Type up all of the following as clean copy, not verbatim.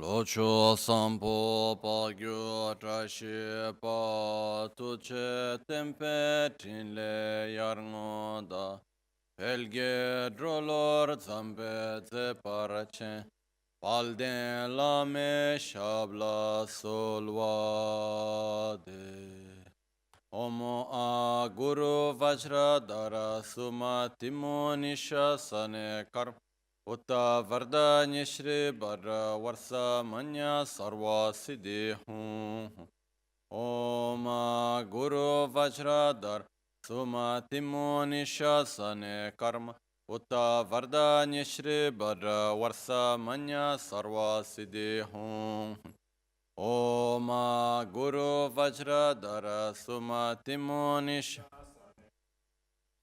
Locho sampo pagyo trashi pa tuche tempe tinle yarngo da pelge drolor zambe ze parache palden lame shabla solvade Omo a guru vajra dara suma timonisha sane karm Uta varda nishri barra varsa manya sarva siddhi hum. Om guru vajradar suma timoni shasane karma. Uta varda nishri barra varsa manya sarva siddhi hum. Om guru vajradar suma timoni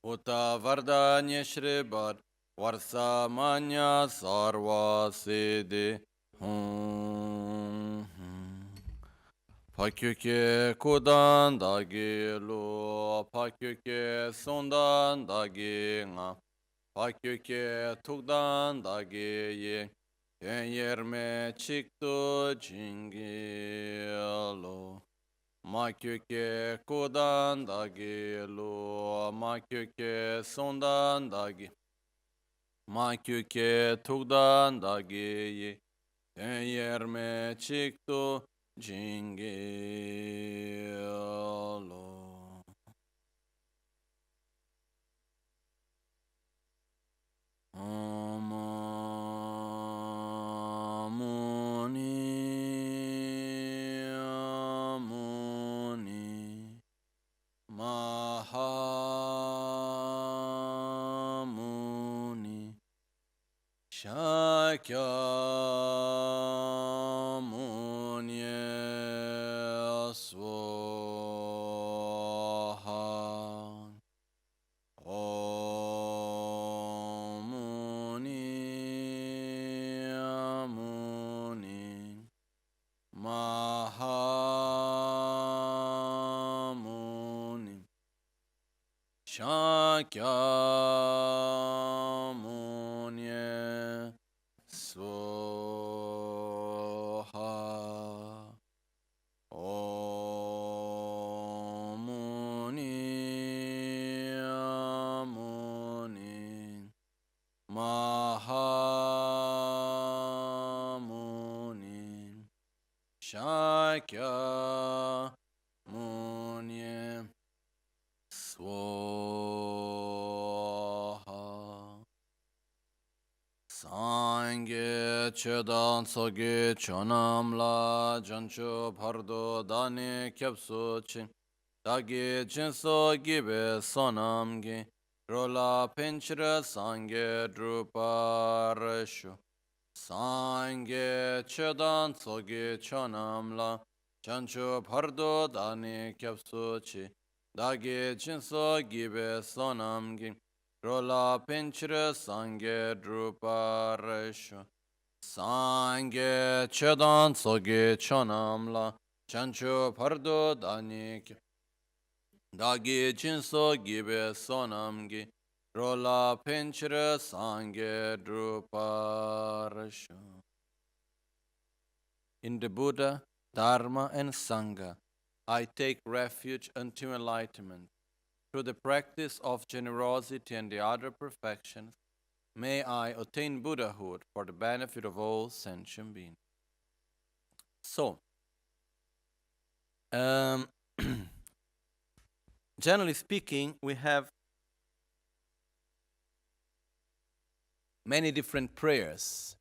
Uta varda nishri barra Varsa manya sarva siddhi hum. Pakyuke kudan dagi lu, pakyuke sundan dagi nga, pakyuke tukdan dagi ye, ten yerme chiktu jingi lo. Makyuke kudan dagi lu, makyuke sundan dagi. Ma kyuke tukdan dagi ye ten yerme chiktu jingi lo. Om Muni Muni Maha Shakya Munye Swaha Om Muni Muni Maha Muni Shakya Swaha Om Muni Muni Maha Muni Shakya Muni Swaha Sangye chedan soge chonam la jancho bhardo dane kyapso chin dagi jinso gibe sonam gi rola pinchra sangye druparashu Sangye chedan soge chonam la jancho bhardo dane kyapso chi dagi jinso gibe sonam gi Rola pinchra sangye druparashu Sangye chedan soge chonamla Chancho pardo danik Dagi chinso gibe sonamgi Rola pinchra sangye druparashu In the Buddha, Dharma and Sangha, I take refuge until enlightenment. Through the practice of generosity and the other perfections, may I attain Buddhahood for the benefit of all sentient beings. So, generally speaking, we have many different prayers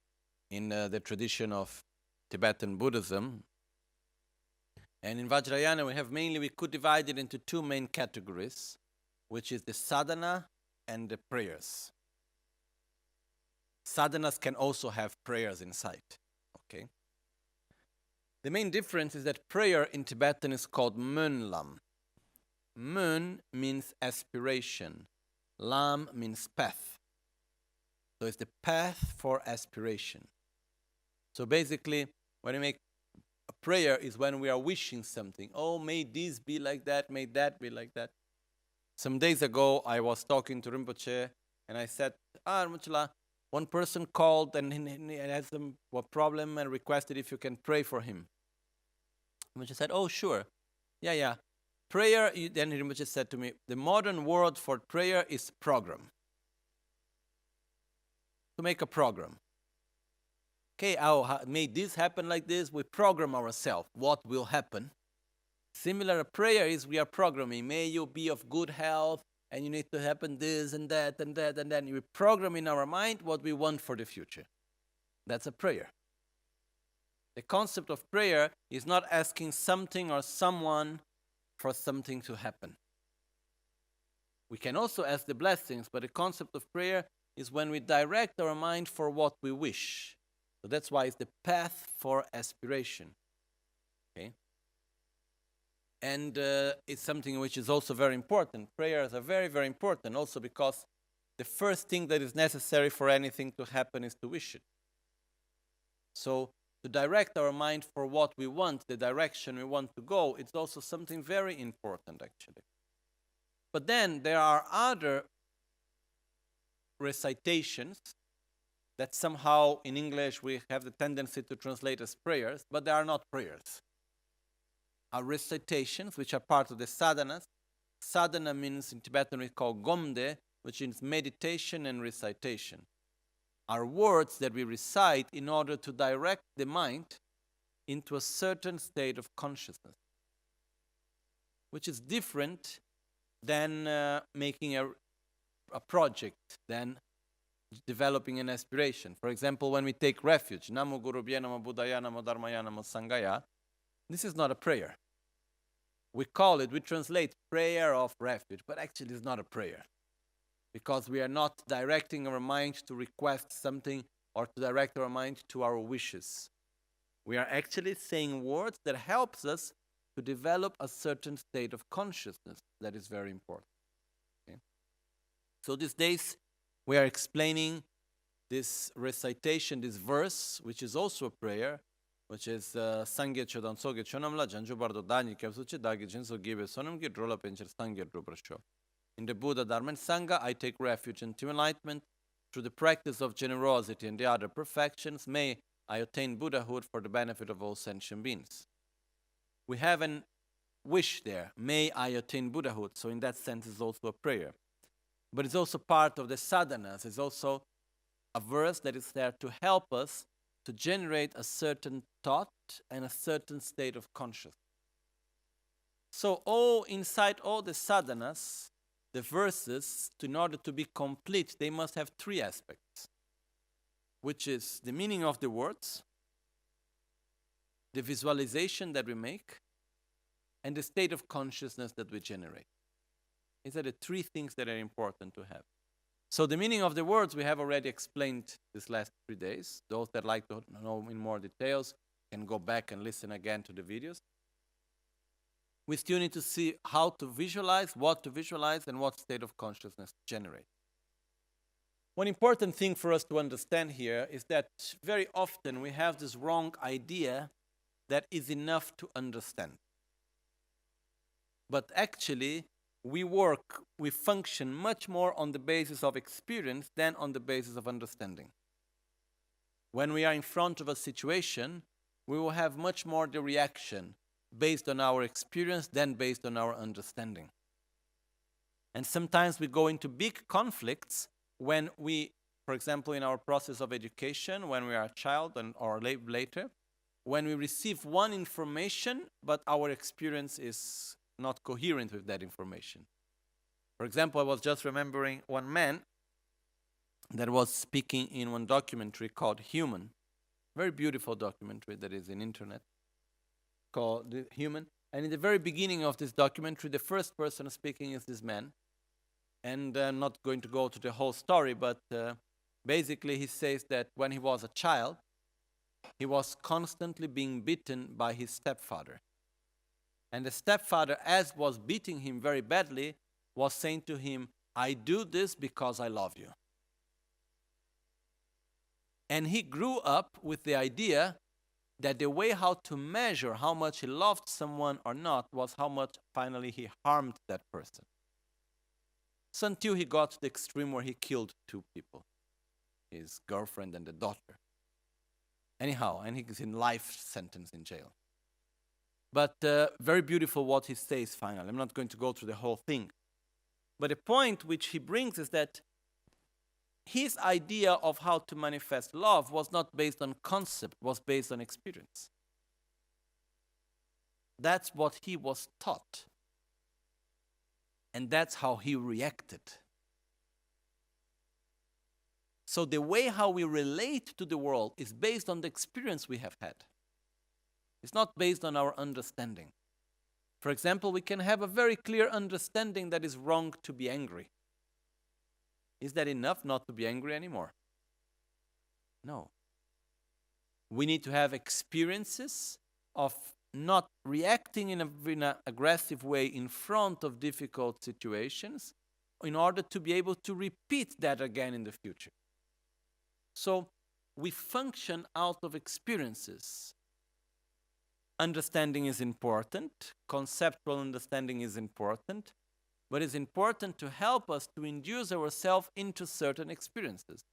in the tradition of Tibetan Buddhism. And in Vajrayana, we could divide it into two main categories, which is the sadhana and the prayers. Sadhanas can also have prayers inside, okay? The main difference is that prayer in Tibetan is called mun lam. Mun means aspiration. Lam means path. So it's the path for aspiration. So basically, when we make a prayer is when we are wishing something. Oh, may this be like that, may that be like that. Some days ago, I was talking to Rinpoche, and I said, Rinpoche, One person called and he had some problem and requested if you can pray for him. Rinpoche said, oh, sure. Yeah. Prayer, then Rinpoche said to me, the modern word for prayer is program. To make a program. Okay, may this happen like this? We program ourselves. What will happen? Similar prayer is we are programming. May you be of good health, and you need to happen this and that and that, and then we program in our mind what we want for the future. That's a prayer. The concept of prayer is not asking something or someone for something to happen. We can also ask the blessings, but the concept of prayer is when we direct our mind for what we wish. So that's why it's the path for aspiration. Okay? And it's something which is also very important. Prayers are very, very important also because the first thing that is necessary for anything to happen is to wish it. So to direct our mind for what we want, the direction we want to go, it's also something very important actually. But then there are other recitations that somehow in English we have the tendency to translate as prayers, but they are not prayers. Are recitations which are part of the sadhanas. Sadhana means in Tibetan we call gomde, which means meditation and recitation. Are words that we recite in order to direct the mind into a certain state of consciousness, which is different than making a project, than developing an aspiration. For example, when we take refuge, Namo Gurubhye Namo Buddhaya Namo Dharmaya Namo Sanghaya, this is not a prayer. We translate prayer of refuge, but actually it's not a prayer. Because we are not directing our mind to request something or to direct our mind to our wishes. We are actually saying words that helps us to develop a certain state of consciousness that is very important. Okay? So these days we are explaining this recitation, this verse, which is also a prayer, which is Sangye Chodan Soge Chonamla Janju Bardo Dani Kapsuchi Dagi Jinso Gibe Sonam Gidrola Pencher Sangye Drubrasho. In the Buddha, Dharma, and Sangha, I take refuge into enlightenment. Through the practice of generosity and the other perfections, may I attain Buddhahood for the benefit of all sentient beings. We have a wish there, may I attain Buddhahood. So in that sense, it's also a prayer. But it's also part of the sadhanas. It's also a verse that is there to help us to generate a certain thought and a certain state of consciousness. So inside all the sadhanas, the verses, in order to be complete, they must have three aspects, which is the meaning of the words, the visualization that we make, and the state of consciousness that we generate. These are the three things that are important to have. So the meaning of the words we have already explained these last 3 days. Those that like to know in more details can go back and listen again to the videos. We still need to see how to visualize, and what state of consciousness to generate. One important thing for us to understand here is that very often we have this wrong idea that is enough to understand. But actually, we function much more on the basis of experience than on the basis of understanding. When we are in front of a situation, we will have much more the reaction based on our experience than based on our understanding. And sometimes we go into big conflicts when we, for example, in our process of education, when we are a child or later, when we receive one information, but our experience is not coherent with that information. For example, I was just remembering one man that was speaking in one documentary called Human. Very beautiful documentary that is in internet called Human. And in the very beginning of this documentary, the first person speaking is this man. And I'm not going to go to the whole story, but basically he says that when he was a child, he was constantly being beaten by his stepfather. And the stepfather, as was beating him very badly, was saying to him, I do this because I love you. And he grew up with the idea that the way how to measure how much he loved someone or not was how much finally he harmed that person. So until he got to the extreme where he killed 2 people. his girlfriend and the daughter. Anyhow, and he's in life sentence in jail. But very beautiful what he says finally. I'm not going to go through the whole thing. But the point which he brings is that his idea of how to manifest love was not based on concept, was based on experience. That's what he was taught. And that's how he reacted. So the way how we relate to the world is based on the experience we have had. It's not based on our understanding. For example, we can have a very clear understanding that it's wrong to be angry. Is that enough not to be angry anymore? No. We need to have experiences of not reacting in an aggressive way in front of difficult situations in order to be able to repeat that again in the future. So we function out of experiences. Understanding is important, conceptual understanding is important, but it's important to help us to induce ourselves into certain experiences.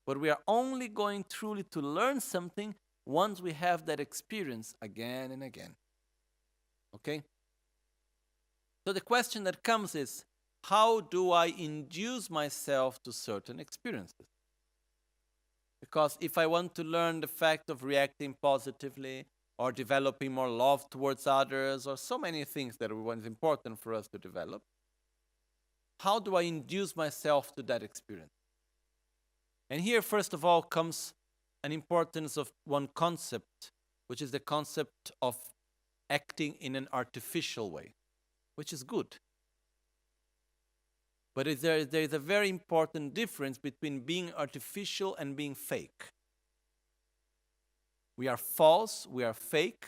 But we are only going truly to learn something once we have that experience again and again. Okay? So the question that comes is, how do I induce myself to certain experiences? Because if I want to learn the fact of reacting positively, or developing more love towards others, or so many things that is important for us to develop, how do I induce myself to that experience? And here, first of all, comes an importance of one concept, which is the concept of acting in an artificial way, which is good. But there is a very important difference between being artificial and being fake. We are false, we are fake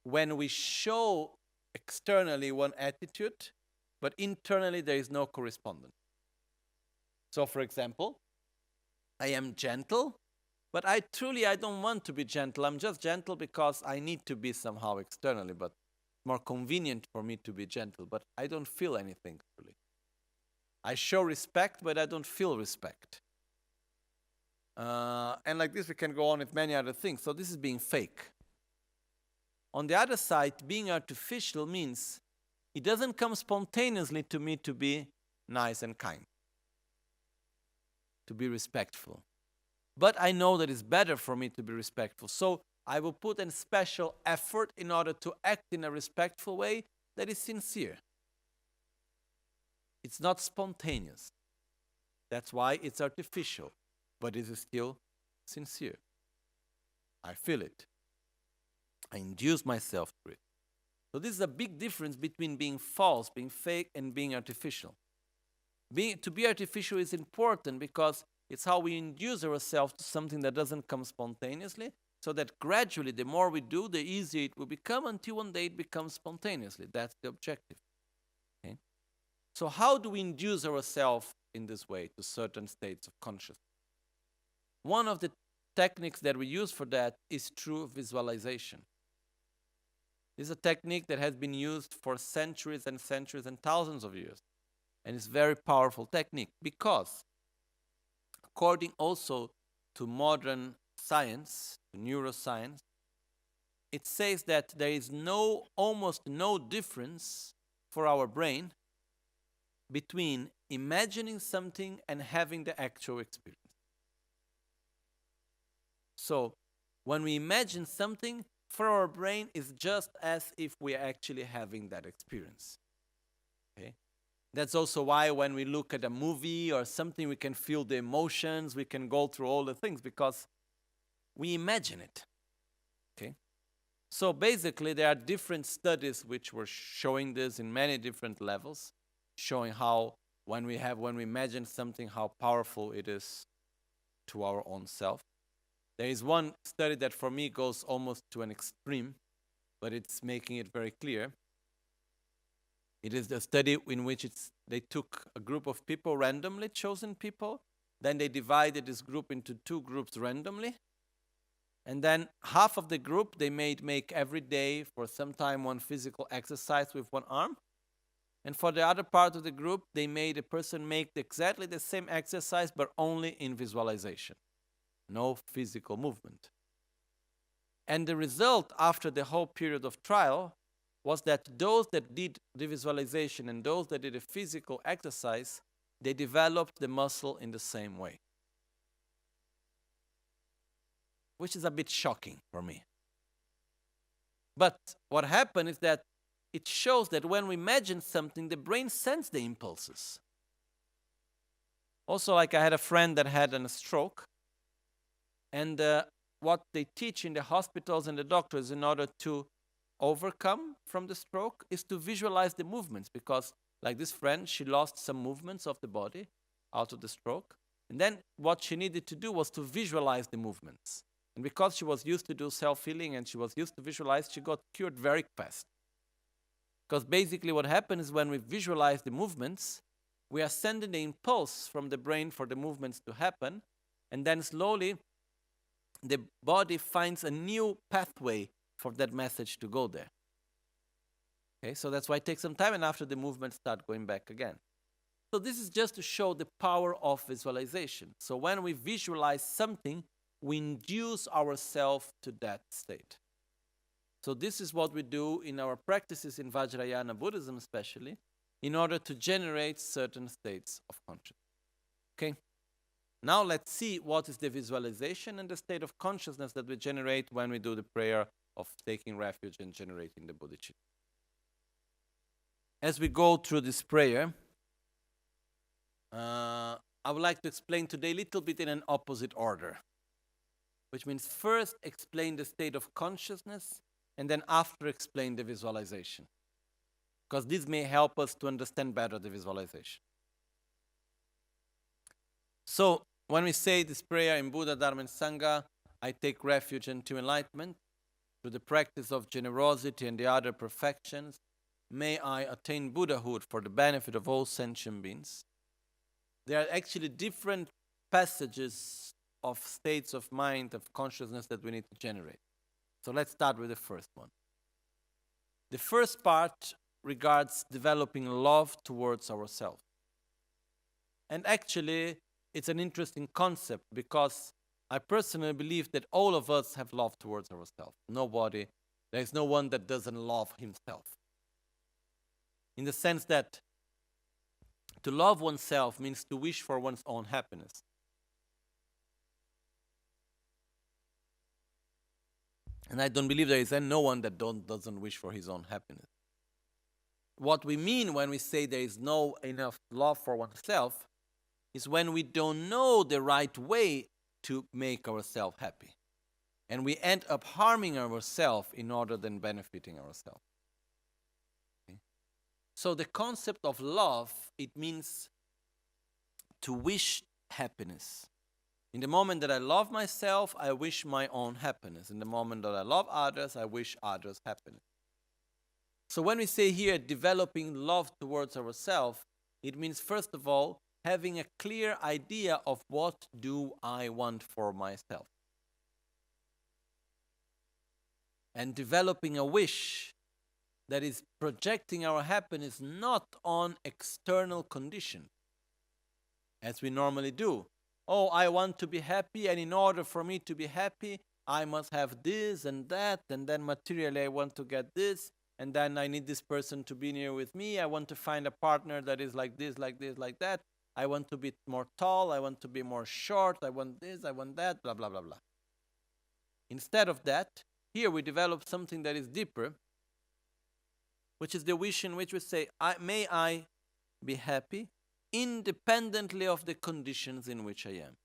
when we show externally one attitude, but internally there is no correspondence. So, for example, I am gentle, but I don't want to be gentle. I'm just gentle because I need to be somehow externally, but more convenient for me to be gentle, but I don't feel anything truly. I show respect, but I don't feel respect. And like this, we can go on with many other things. So this is being fake. On the other side, being artificial means it doesn't come spontaneously to me to be nice and kind, to be respectful. But I know that it's better for me to be respectful. So I will put in special effort in order to act in a respectful way that is sincere. It's not spontaneous. That's why it's artificial. But it is still sincere. I feel it. I induce myself to it. So this is a big difference between being false, being fake, and being artificial. To be artificial is important because it's how we induce ourselves to something that doesn't come spontaneously, so that gradually, the more we do, the easier it will become until one day it becomes spontaneously. That's the objective. Okay? So how do we induce ourselves in this way to certain states of consciousness? One of the techniques that we use for that is through visualization. This is a technique that has been used for centuries and centuries and thousands of years. And it's a very powerful technique because, according also to modern science, neuroscience, it says that there is almost no difference for our brain between imagining something and having the actual experience. So, when we imagine something, for our brain, it's just as if we are actually having that experience. Okay? That's also why when we look at a movie or something, we can feel the emotions, we can go through all the things because we imagine it. Okay? So basically, there are different studies which were showing this in many different levels, showing how when we imagine something, how powerful it is to our own self. There is one study that for me goes almost to an extreme, but it's making it very clear. It is the study in which they took a group of people, randomly chosen people, then they divided this group into two groups randomly, and then half of the group they make every day for some time one physical exercise with one arm, And for the other part of the group, they made a person make exactly the same exercise, but only in visualization. No physical movement. And the result after the whole period of trial was that those that did the visualization and those that did a physical exercise, they developed the muscle in the same way. Which is a bit shocking for me. But what happened is that it shows that when we imagine something, the brain sends the impulses. Also, like I had a friend that had a stroke, and what they teach in the hospitals and the doctors in order to overcome from the stroke is to visualize the movements, because like this friend, she lost some movements of the body out of the stroke, and then what she needed to do was to visualize the movements. And because she was used to do self-healing and she was used to visualize, she got cured very fast. Because basically what happens is when we visualize the movements, we are sending the impulse from the brain for the movements to happen, and then slowly the body finds a new pathway for that message to go there. Okay, so that's why it takes some time, and after the movements start going back again. So this is just to show the power of visualization. So when we visualize something, we induce ourselves to that state. So this is what we do in our practices in Vajrayana Buddhism especially, in order to generate certain states of consciousness. Okay? Now let's see what is the visualization and the state of consciousness that we generate when we do the prayer of taking refuge and generating the bodhicitta. As we go through this prayer, I would like to explain today a little bit in an opposite order, which means first explain the state of consciousness and then after explain the visualization, because this may help us to understand better the visualization. So when we say this prayer in Buddha, Dharma, and Sangha, I take refuge into enlightenment through the practice of generosity and the other perfections. May I attain Buddhahood for the benefit of all sentient beings. There are actually different passages of states of mind, of consciousness that we need to generate. So let's start with the first one. The first part regards developing love towards ourselves. And actually, it's an interesting concept because I personally believe that all of us have love towards ourselves. There is no one that doesn't love himself. In the sense that to love oneself means to wish for one's own happiness. And I don't believe there is no one that doesn't wish for his own happiness. What we mean when we say there is no enough love for oneself is when we don't know the right way to make ourselves happy. And we end up harming ourselves in order than benefiting ourselves. Okay? So the concept of love, it means to wish happiness. In the moment that I love myself, I wish my own happiness. In the moment that I love others, I wish others happiness. So when we say here developing love towards ourselves, it means first of all having a clear idea of what do I want for myself. And developing a wish that is projecting our happiness not on external conditions, as we normally do. Oh, I want to be happy, and in order for me to be happy, I must have this and that, and then materially I want to get this, and then I need this person to be near with me. I want to find a partner that is like this, like this, like that. I want to be more tall, I want to be more short, I want this, I want that, blah, blah, blah, blah. Instead of that, here we develop something that is deeper, which is the wish in which we say, may I be happy independently of the conditions in which I am.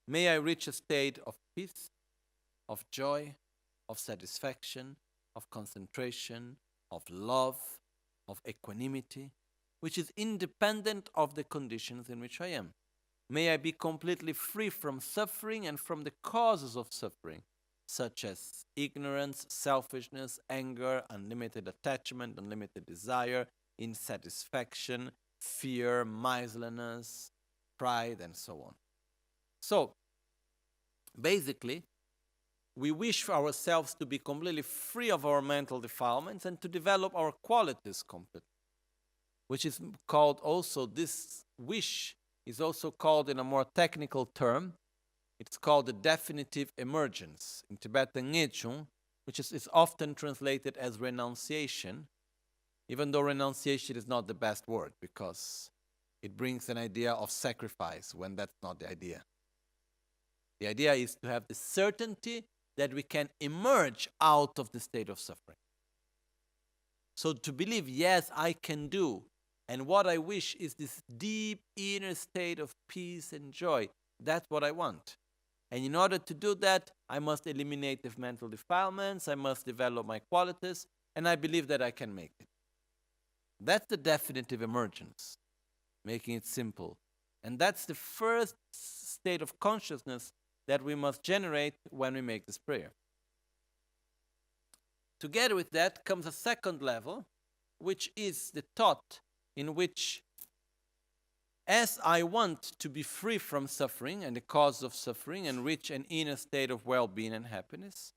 May I reach a state of peace, of joy, of satisfaction, of concentration, of love, of equanimity, which is independent of the conditions in which I am. May I be completely free from suffering and from the causes of suffering, such as ignorance, selfishness, anger, unlimited attachment, unlimited desire, insatisfaction, fear, miserliness, pride, and so on. So, basically, we wish for ourselves to be completely free of our mental defilements and to develop our qualities completely. which is called also, this wish is also called in a more technical term, it's called the definitive emergence. In Tibetan Ngechung, which is often translated as renunciation, even though renunciation is not the best word because it brings an idea of sacrifice when that's not the idea. The idea is to have the certainty that we can emerge out of the state of suffering. So to believe, yes, I can do, and what I wish is this deep inner state of peace and joy. That's what I want. And in order to do that, I must eliminate the mental defilements, I must develop my qualities, and I believe that I can make it. That's the definitive emergence, making it simple. And that's the first state of consciousness that we must generate when we make this prayer. Together with that comes a second level, which is the thought in which, as I want to be free from suffering and the cause of suffering and reach an inner state of well-being and happiness,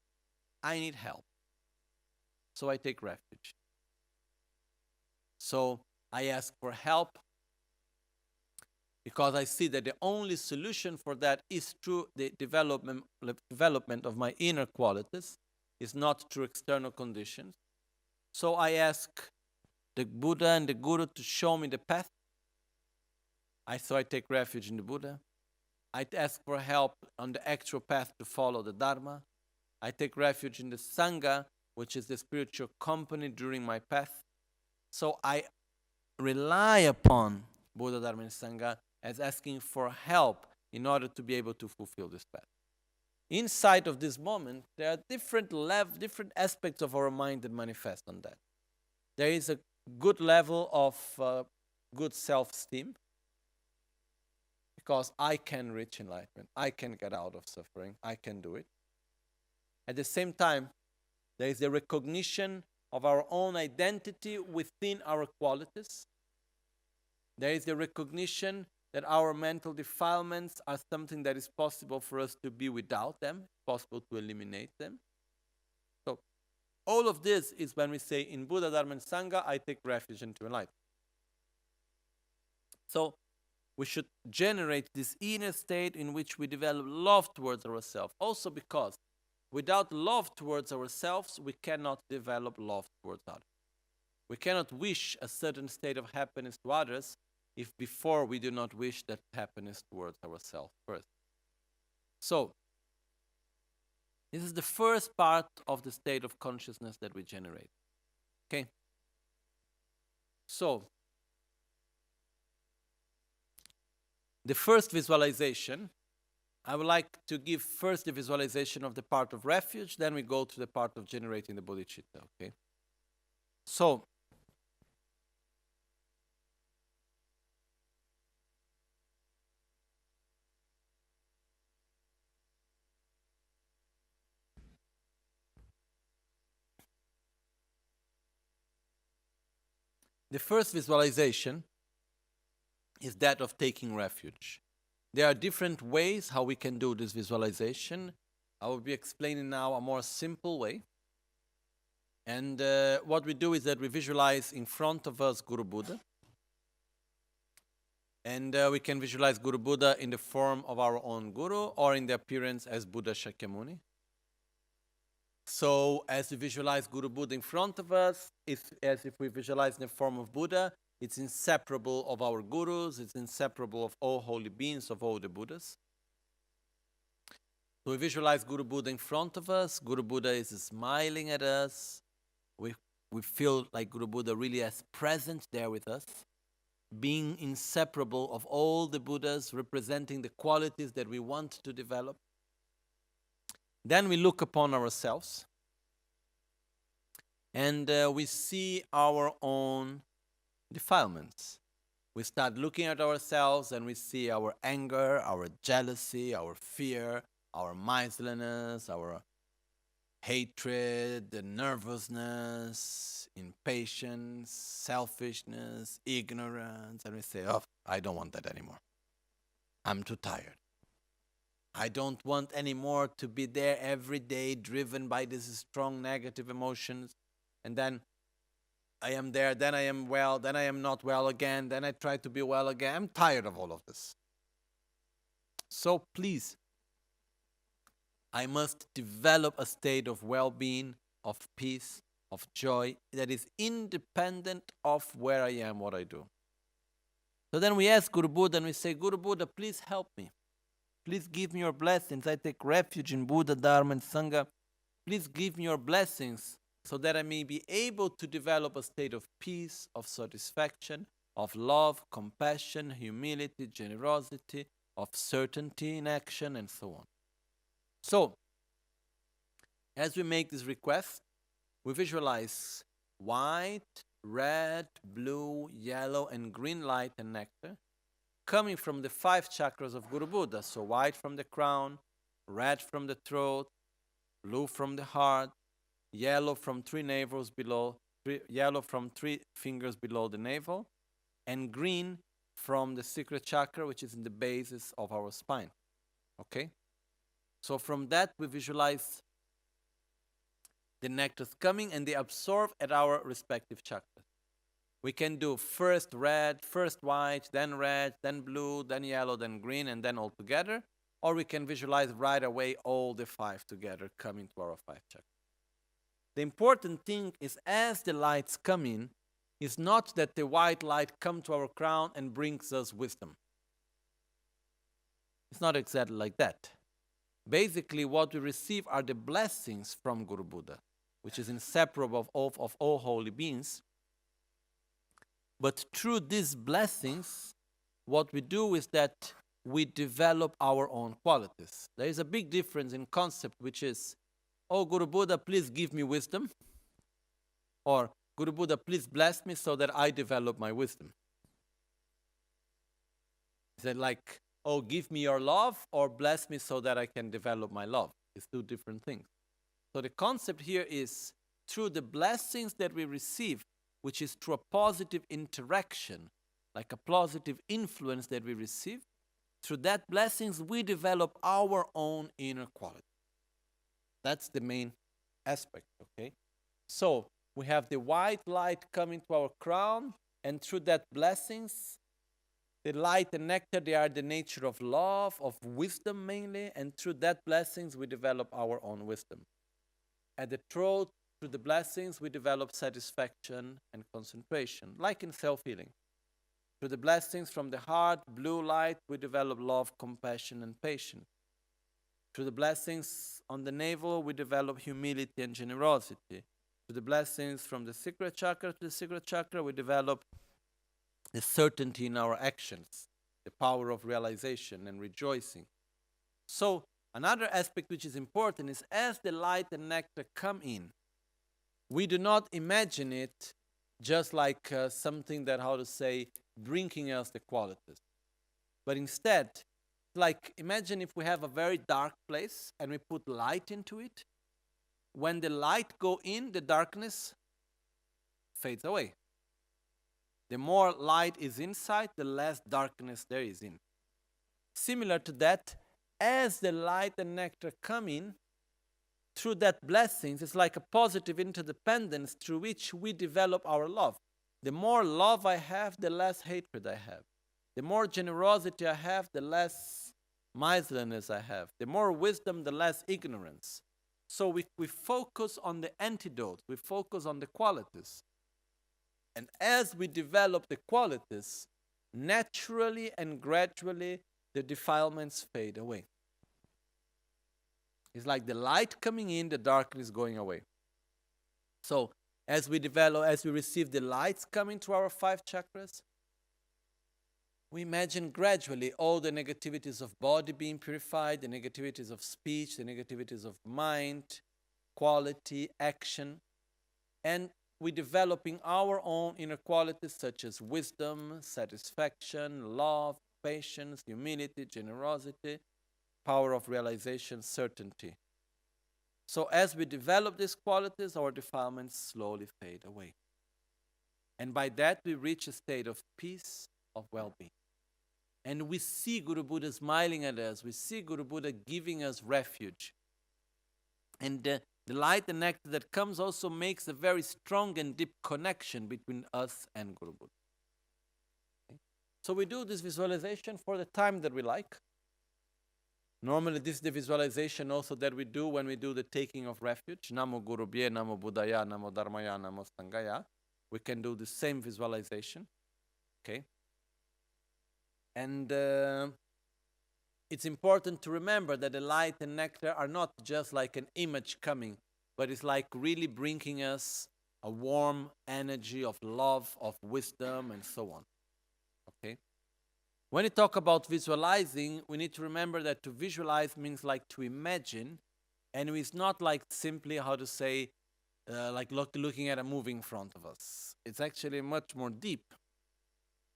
I need help. So I take refuge. So I ask for help because I see that the only solution for that is through the development of my inner qualities, is not through external conditions. So I ask the Buddha and the Guru to show me the path. So I take refuge in the Buddha. I ask for help on the actual path to follow the Dharma. I take refuge in the Sangha, which is the spiritual company during my path. So I rely upon Buddha, Dharma, and Sangha as asking for help in order to be able to fulfill this path. Inside of this moment, there are different aspects of our mind that manifest on that. There is a good level of good self-esteem, because I can reach enlightenment, I can get out of suffering, I can do it. At the same time, there is a recognition of our own identity within our qualities. There is a recognition that our mental defilements are something that is possible for us to be without them, possible to eliminate them. So all of this is when we say, in Buddha, Dharma, and Sangha, I take refuge into enlightenment. So we should generate this inner state in which we develop love towards ourselves. Also because without love towards ourselves, we cannot develop love towards others. We cannot wish a certain state of happiness to others if before we do not wish that happiness towards ourselves first. So, this is the first part of the state of consciousness that we generate. Okay? So, the first visualization, I would like to give first the visualization of the part of refuge, then we go to the part of generating the bodhicitta, okay? So, the first visualization is that of taking refuge. There are different ways how we can do this visualization. I will be explaining now a more simple way. And what we do is that we visualize in front of us Guru Buddha. And we can visualize Guru Buddha in the form of our own Guru or in the appearance as Buddha Shakyamuni. So as we visualize Guru Buddha in front of us, it's as if we visualize in the form of Buddha. It's inseparable of our Gurus, it's inseparable of all holy beings, of all the Buddhas. So we visualize Guru Buddha in front of us. Guru Buddha is smiling at us. We feel like Guru Buddha really is present there with us, being inseparable of all the Buddhas, representing the qualities that we want to develop. Then we look upon ourselves, and we see our own defilements. We start looking at ourselves and we see our anger, our jealousy, our fear, our miserliness, our hatred, the nervousness, impatience, selfishness, ignorance, and we say, oh, I don't want that anymore. I'm too tired. I don't want anymore to be there every day driven by these strong negative emotions. And then I am there, then I am well, then I am not well again, then I try to be well again. I'm tired of all of this. So please, I must develop a state of well-being, of peace, of joy that is independent of where I am, what I do. So then we ask Guru Buddha and we say, Guru Buddha, please help me. Please give me your blessings. I take refuge in Buddha, Dharma, and Sangha. Please give me your blessings so that I may be able to develop a state of peace, of satisfaction, of love, compassion, humility, generosity, of certainty in action, and so on. So, as we make this request, we visualize white, red, blue, yellow, and green light and nectar coming from the 5 chakras of Guru Buddha. So white from the crown, red from the throat, blue from the heart, yellow from 3 navels below, yellow from 3 fingers below the navel, and green from the secret chakra, which is in the basis of our spine. Okay? So from that, we visualize the nectars coming and they absorb at our respective chakras. We can do first red, first white, then blue, then yellow, then green, and then all together. Or we can visualize right away all the 5 together coming to our 5 chakras. The important thing is as the lights come in, is not that the white light comes to our crown and brings us wisdom. It's not exactly like that. Basically, what we receive are the blessings from Guru Buddha, which is inseparable of all holy beings. But through these blessings, what we do is that we develop our own qualities. There is a big difference in concept, which is, oh, Guru Buddha, please give me wisdom. Or, Guru Buddha, please bless me so that I develop my wisdom. Is it like, oh, give me your love, or bless me so that I can develop my love? It's 2 different things. So the concept here is, through the blessings that we receive, which is through a positive interaction, like a positive influence that we receive, through that blessings we develop our own inner quality. That's the main aspect, okay? So we have the white light coming to our crown, and through that blessings, the light and nectar, they are the nature of love, of wisdom mainly, and through that blessings we develop our own wisdom. At the throat, through the blessings, we develop satisfaction and concentration, like in self-healing. Through the blessings from the heart, blue light, we develop love, compassion, and patience. Through the blessings on the navel, we develop humility and generosity. Through the blessings from the secret chakra to the secret chakra, we develop the certainty in our actions, the power of realization and rejoicing. So, another aspect which is important is as the light and nectar come in, we do not imagine it just like something that, bringing us the qualities. But instead, like imagine if we have a very dark place and we put light into it. When the light go in, the darkness fades away. The more light is inside, the less darkness there is in. Similar to that, as the light and nectar come in, through that blessings, it's like a positive interdependence through which we develop our love. The more love I have, the less hatred I have. The more generosity I have, the less miserliness I have. The more wisdom, the less ignorance. So we focus on the antidote. We focus on the qualities. And as we develop the qualities, naturally and gradually, the defilements fade away. It's like the light coming in, the darkness going away. So as we receive the lights coming to our 5 chakras, we imagine gradually all the negativities of body being purified, the negativities of speech, the negativities of mind, quality, action, and we developing our own inner qualities such as wisdom, satisfaction, love, patience, humility, generosity, power of realization, certainty. So as we develop these qualities, our defilements slowly fade away. And by that we reach a state of peace, of well-being. And we see Guru Buddha smiling at us. We see Guru Buddha giving us refuge. And The light and nectar that comes also makes a very strong and deep connection between us and Guru Buddha. Okay? So we do this visualization for the time that we like. Normally, this is the visualization also that we do when we do the taking of refuge. Namo Guru Bhye, Namo Buddhaya, Namo Dharmaya, Namo Sangaya. We can do the same visualization. Okay? And it's important to remember that the light and nectar are not just like an image coming, but it's like really bringing us a warm energy of love, of wisdom, and so on. Okay? When we talk about visualizing, we need to remember that to visualize means like to imagine, and it's not like simply, how to say, like looking at a movie in front of us. It's actually much more deep.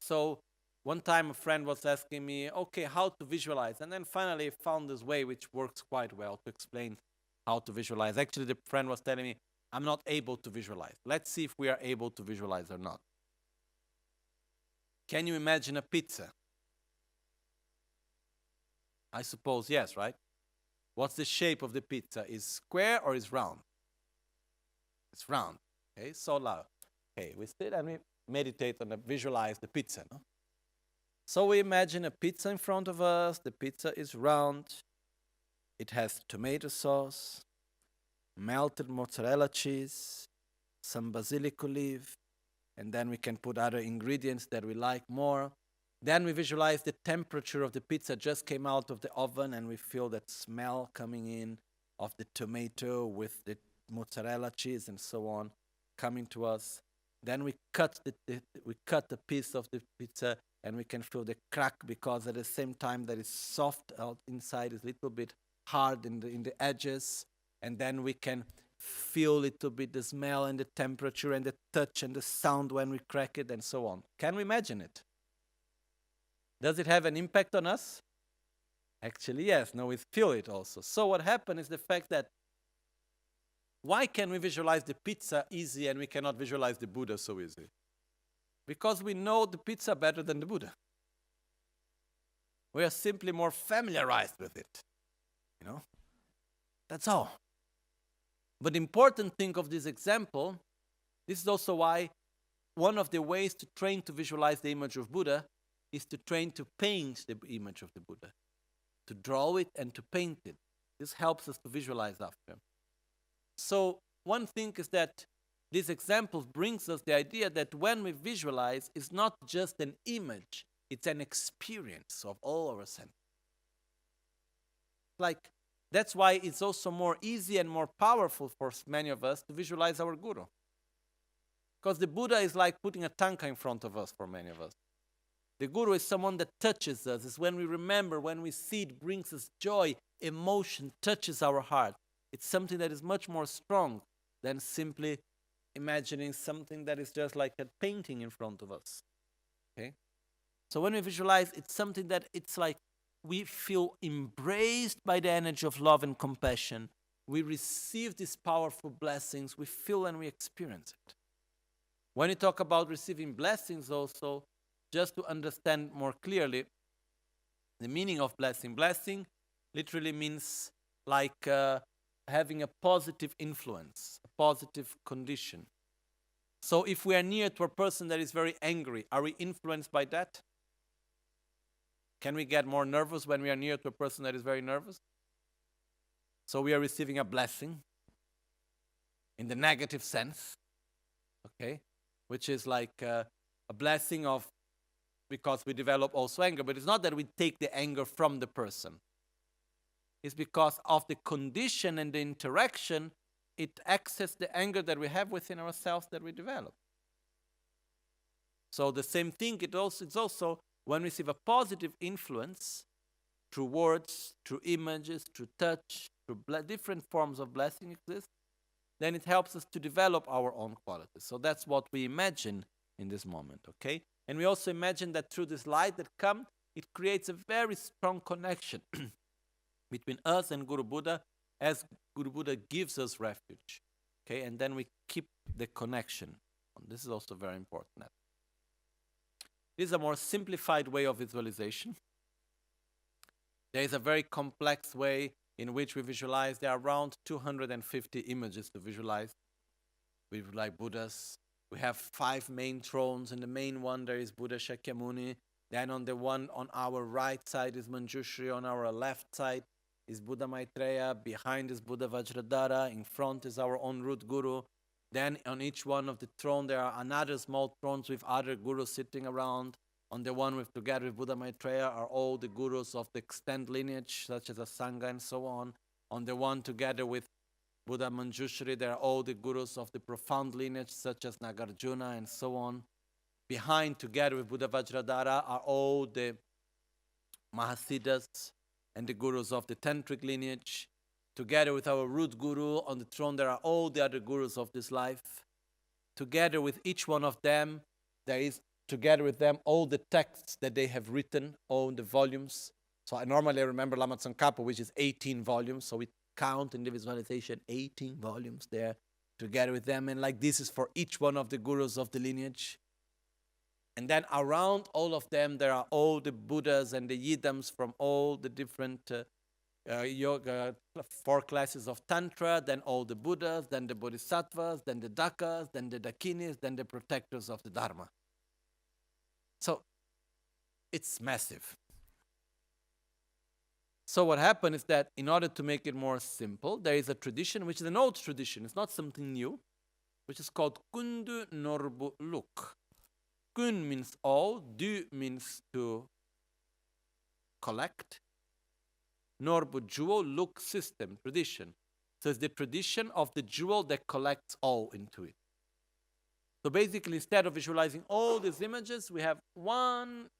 So one time a friend was asking me, okay, how to visualize? And then finally I found this way which works quite well to explain how to visualize. Actually, the friend was telling me, I'm not able to visualize. Let's see if we are able to visualize or not. Can you imagine a pizza? I suppose yes, right? What's the shape of the pizza? Is square or is round? It's round. Okay, so loud. Okay, we sit and we meditate on visualize the pizza. No? So we imagine a pizza in front of us. The pizza is round. It has tomato sauce, melted mozzarella cheese, some basilic leaf, and then we can put other ingredients that we like more. Then we visualize the temperature of the pizza just came out of the oven, and we feel that smell coming in of the tomato with the mozzarella cheese and so on coming to us. Then we cut a piece of the pizza, and we can feel the crack because at the same time that it's soft out inside, it's a little bit hard in the edges, and then we can feel a little bit the smell and the temperature and the touch and the sound when we crack it and so on. Can we imagine it? Does it have an impact on us? Actually, yes. No, we feel it also. So what happened is the fact that why can we visualize the pizza easy and we cannot visualize the Buddha so easy? Because we know the pizza better than the Buddha. We are simply more familiarized with it. You know? That's all. But the important thing of this example, this is also why one of the ways to train to visualize the image of Buddha is to train to paint the image of the Buddha, to draw it and to paint it. This helps us to visualize after. So one thing is that this example brings us the idea that when we visualize, it's not just an image, it's an experience of all our senses. Like, that's why it's also more easy and more powerful for many of us to visualize our Guru. Because the Buddha is like putting a tanka in front of us for many of us. The Guru is someone that touches us. It's when we remember, when we see it, brings us joy, emotion, touches our heart. It's something that is much more strong than simply imagining something that is just like a painting in front of us. Okay? So when we visualize, it's something that it's like we feel embraced by the energy of love and compassion. We receive these powerful blessings. We feel and we experience it. When you talk about receiving blessings also, just to understand more clearly the meaning of blessing. Blessing literally means like having a positive influence, a positive condition. So if we are near to a person that is very angry, are we influenced by that? Can we get more nervous when we are near to a person that is very nervous? So we are receiving a blessing in the negative sense, okay? Which is like a blessing of, because we develop also anger, but it's not that we take the anger from the person. It's because of the condition and the interaction, it accesses the anger that we have within ourselves that we develop. So the same thing, it's also when we receive a positive influence through words, through images, through touch, through different forms of blessing exist, then it helps us to develop our own qualities. So that's what we imagine in this moment, okay? And we also imagine that through this light that comes, it creates a very strong connection between us and Guru Buddha as Guru Buddha gives us refuge, okay? And then we keep the connection. This is also very important. This is a more simplified way of visualization. There is a very complex way in which we visualize. There are around 250 images to visualize. We visualize Buddhas. We have 5 main thrones. In the main one, there is Buddha Shakyamuni. Then on the one on our right side is Manjushri. On our left side is Buddha Maitreya. Behind is Buddha Vajradhara. In front is our own root guru. Then on each one of the throne, there are another small thrones with other gurus sitting around. On the one with together with Buddha Maitreya are all the gurus of the extant lineage, such as a Sangha and so on. On the one together with Buddha Manjushri, there are all the gurus of the profound lineage, such as Nagarjuna and so on. Behind, together with Buddha Vajradhara, are all the Mahasiddhas and the gurus of the tantric lineage. Together with our root guru, on the throne there are all the other gurus of this life. Together with each one of them, there is, together with them, all the texts that they have written, all the volumes. So I normally remember Lama Tsongkhapa, which is 18 volumes. So we count in the visualization 18 volumes there together with them. And like this is for each one of the gurus of the lineage. And then around all of them, there are all the Buddhas and the Yidams from all the different yoga, 4 classes of Tantra, then all the Buddhas, then the Bodhisattvas, then the Dakas, then the Dakinis, then the protectors of the Dharma. So it's massive. So what happened is that in order to make it more simple, there is a tradition, which is an old tradition, it's not something new, which is called Kundu Norbu Luk. Kun means all, Du means to collect, Norbu jewel, Luk system, tradition. So it's the tradition of the jewel that collects all into it. So basically, instead of visualizing all these images, we have one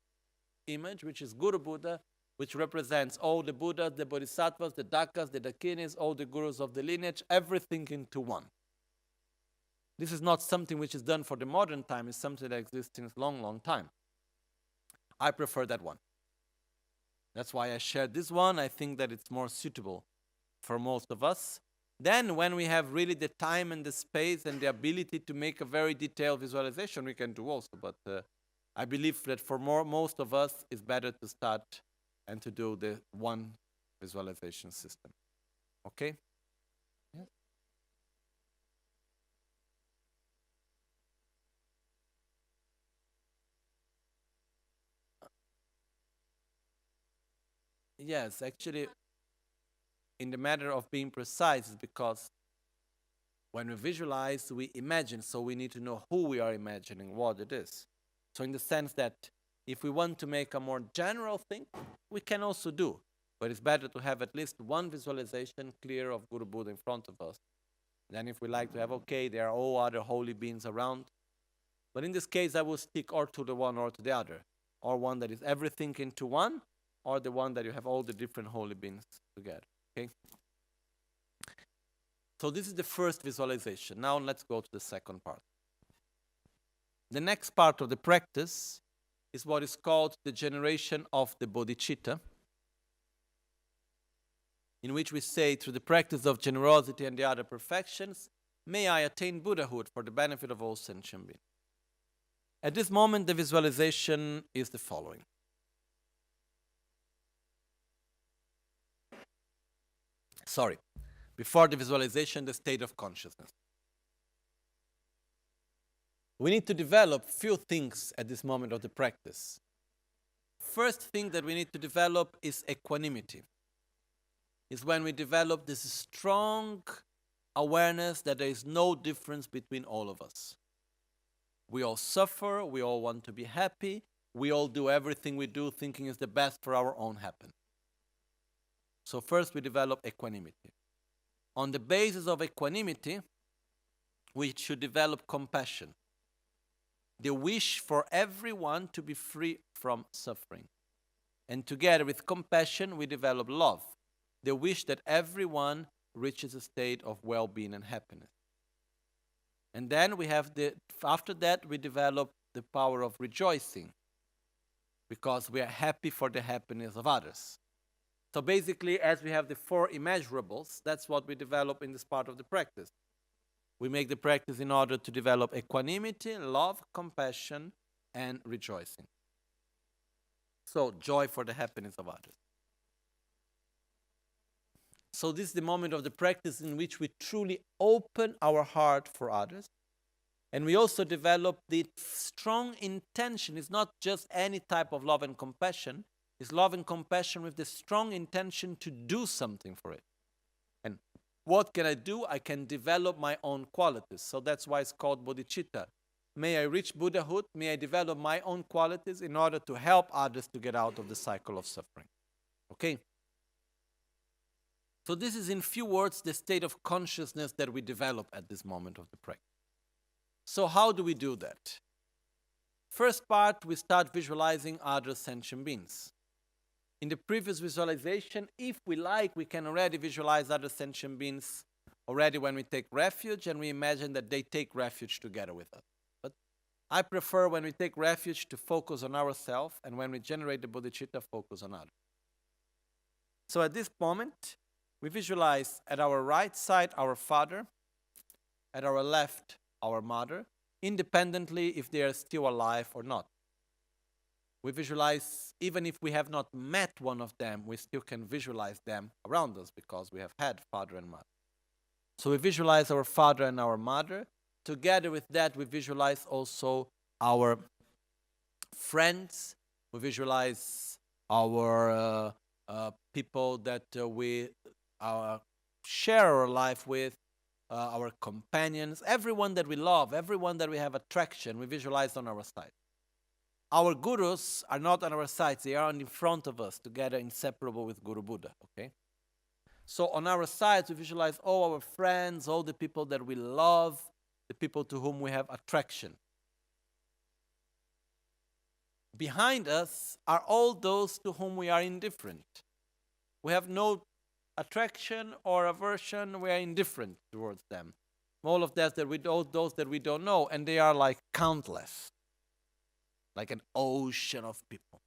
image, which is Guru Buddha, which represents all the Buddhas, the Bodhisattvas, the Dakas, the Dakinis, all the gurus of the lineage, everything into one. This is not something which is done for the modern time, it's something that exists since a long, long time. I prefer that one. That's why I shared this one. I think that it's more suitable for most of us. Then when we have really the time and the space and the ability to make a very detailed visualization, we can do also. But I believe that for most of us, it's better to start and to do the one visualization system. Okay? Yes. Yes, actually, in the matter of being precise, is because when we visualize, we imagine, so we need to know who we are imagining, what it is. So in the sense that if we want to make a more general thing, we can also do. But it's better to have at least one visualization clear of Guru Buddha in front of us. Then if we like to have, okay, there are all other holy beings around. But in this case, I will stick or to the one or to the other. Or one that is everything into one, or the one that you have all the different holy beings together. Okay? So this is the first visualization. Now let's go to the second part. The next part of the practice is what is called the generation of the bodhicitta, in which we say, through the practice of generosity and the other perfections, may I attain Buddhahood for the benefit of all sentient beings. At this moment, the visualization is the following. Before the visualization, the state of consciousness. We need to develop few things at this moment of the practice. First thing that we need to develop is equanimity. It's when we develop this strong awareness that there is no difference between all of us. We all suffer, we all want to be happy, we all do everything we do thinking is the best for our own happiness. So first we develop equanimity. On the basis of equanimity, we should develop compassion. The wish for everyone to be free from suffering. And together with compassion, we develop love. The wish that everyone reaches a state of well-being and happiness. And then we have after that, we develop the power of rejoicing, because we are happy for the happiness of others. So basically, as we have the 4 immeasurables, that's what we develop in this part of the practice. We make the practice in order to develop equanimity, love, compassion, and rejoicing. So, joy for the happiness of others. So this is the moment of the practice in which we truly open our heart for others. And we also develop the strong intention. It's not just any type of love and compassion. It's love and compassion with the strong intention to do something for it. And what can I do? I can develop my own qualities. So that's why it's called bodhicitta. May I reach Buddhahood, may I develop my own qualities in order to help others to get out of the cycle of suffering. Okay? So this is, in few words, the state of consciousness that we develop at this moment of the practice. So how do we do that? First part, we start visualizing other sentient beings. In the previous visualization, if we like, we can already visualize other sentient beings already when we take refuge, and we imagine that they take refuge together with us. But I prefer when we take refuge to focus on ourselves, and when we generate the bodhicitta, focus on others. So at this moment, we visualize at our right side our father, at our left our mother, independently if they are still alive or not. We visualize, even if we have not met one of them, we still can visualize them around us because we have had father and mother. So we visualize our father and our mother. Together with that, we visualize also our friends. We visualize our people that we share our life with, our companions, everyone that we love, everyone that we have attraction, we visualize on our side. Our gurus are not on our sides, they are in front of us, together, inseparable with Guru Buddha, okay? So on our sides, we visualize all our friends, all the people that we love, the people to whom we have attraction. Behind us are all those to whom we are indifferent. We have no attraction or aversion, we are indifferent towards them. All of those that we don't know, and they are like countless, like an ocean of people.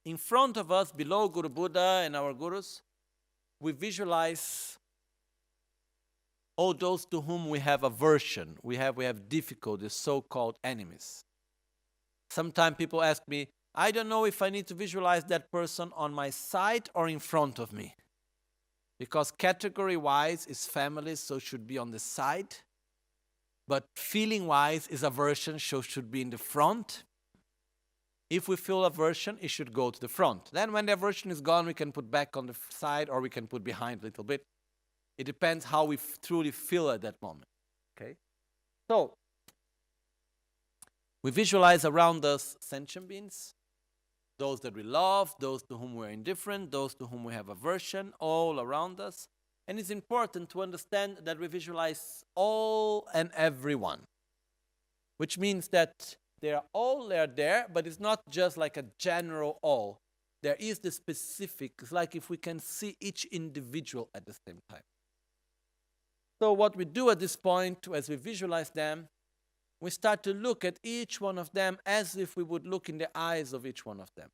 In front of us, below Guru Buddha and our gurus, we visualize all those to whom we have aversion, we have difficulties, so-called enemies. Sometimes people ask me, I don't know if I need to visualize that person on my side or in front of me. Because category-wise is family, so should be on the side. But feeling-wise is aversion, so should be in the front. If we feel aversion, it should go to the front. Then when the aversion is gone, we can put back on the side or we can put behind a little bit. It depends how we truly feel at that moment. Okay? So, we visualize around us sentient beings, those that we love, those to whom we're indifferent, those to whom we have aversion, all around us. And it's important to understand that we visualize all and everyone, which means that they are there, but it's not just like a general all. There is the specific, it's like if we can see each individual at the same time. So what we do at this point, as we visualize them, we start to look at each one of them as if we would look in the eyes of each one of them.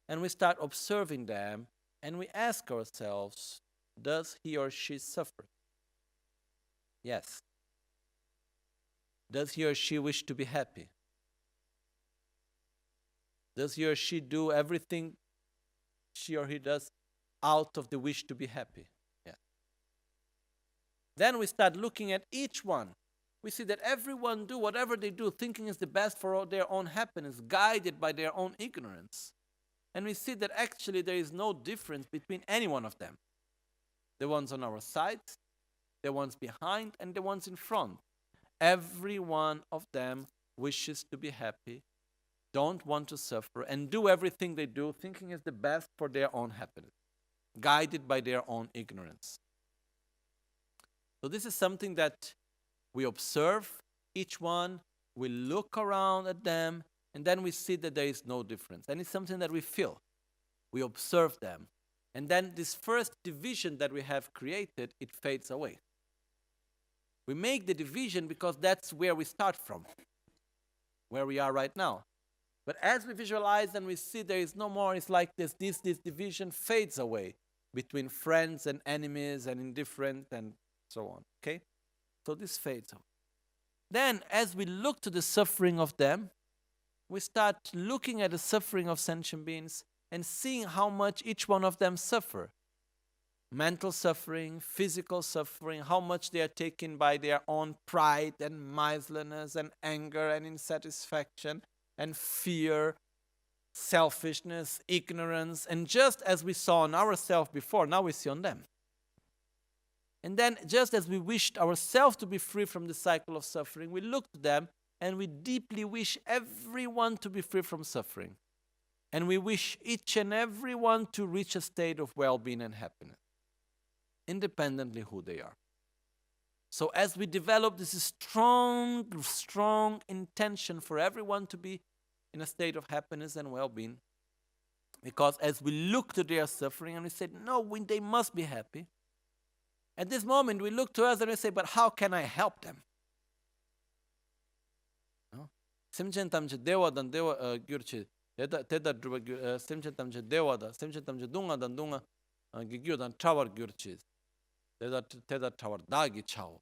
And we start observing them, and we ask ourselves, does he or she suffer? Yes. Does he or she wish to be happy? Does he or she do everything she or he does out of the wish to be happy? Yeah. Then we start looking at each one. We see that everyone do whatever they do, thinking is the best for their own happiness, guided by their own ignorance. And we see that actually there is no difference between any one of them. The ones on our side, the ones behind, and the ones in front. Every one of them wishes to be happy, don't want to suffer, and do everything they do, thinking is the best for their own happiness, guided by their own ignorance. So this is something that we observe each one, we look around at them, and then we see that there is no difference. And it's something that we feel. We observe them. And then this first division that we have created, it fades away. We make the division because that's where we start from, where we are right now. But as we visualize and we see there is no more, it's like this division fades away between friends and enemies and indifferent and so on. Okay? So this fades away. Then, as we look to the suffering of them, we start looking at the suffering of sentient beings and seeing how much each one of them suffer. mental suffering, physical suffering, how much they are taken by their own pride and miserliness and anger and insatisfaction and fear, selfishness, ignorance, and just as we saw on ourselves before, now we see on them. And then just as we wished ourselves to be free from the cycle of suffering, we look to them and we deeply wish everyone to be free from suffering. And we wish each and every one to reach a state of well-being and happiness, independently who they are. So as we develop this strong intention for everyone to be in a state of happiness and well-being, because as we look to their suffering and we say, no, they must be happy. At this moment, we look to us and we say, but how can I help them? Sentient dewa dan dewa gyurchi. Teda sentient dewa da sentient dunga dan dunga gigyu dan tower gyurchis. Teda tower dagi chaos.